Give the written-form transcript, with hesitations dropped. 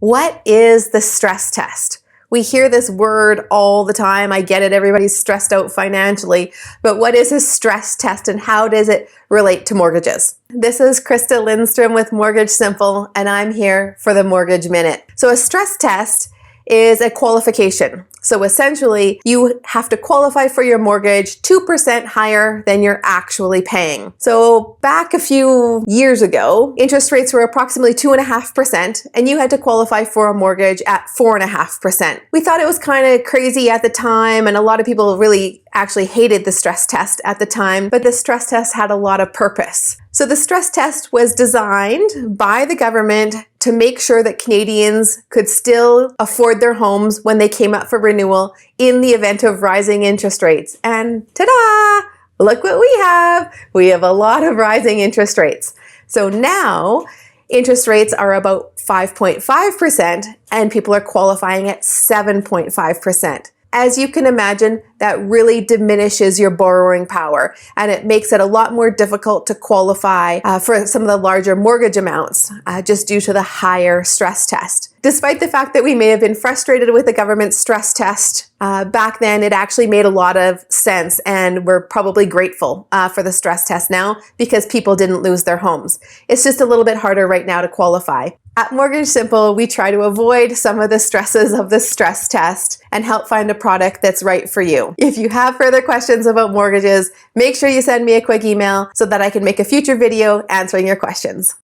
What is the stress test? We hear this word all the time. I get it. Everybody's stressed out financially. But what is a stress test and how does it relate to mortgages? This is Krista Lindstrom with Mortgage Simple, and I'm here for the Mortgage Minute. So a stress test is a qualification. So essentially, you have to qualify for your mortgage 2% higher than you're actually paying. So back a few years ago, interest rates were approximately 2.5%, and you had to qualify for a mortgage at 4.5%. We thought it was kind of crazy at the time, and a lot of people really actually hated the stress test at the time, but the stress test had a lot of purpose. So the stress test was designed by the government to make sure that Canadians could still afford their homes when they came up for renewal in the event of rising interest rates. And ta-da! Look what we have. We have a lot of rising interest rates. So now interest rates are about 5.5% and people are qualifying at 7.5%. As you can imagine, that really diminishes your borrowing power and it makes it a lot more difficult to qualify for some of the larger mortgage amounts just due to the higher stress test. Despite the fact that we may have been frustrated with the government stress test back then, it actually made a lot of sense and we're probably grateful for the stress test now because people didn't lose their homes. It's just a little bit harder right now to qualify. At Mortgage Simple, we try to avoid some of the stresses of the stress test and help find a product that's right for you. If you have further questions about mortgages, make sure you send me a quick email so that I can make a future video answering your questions.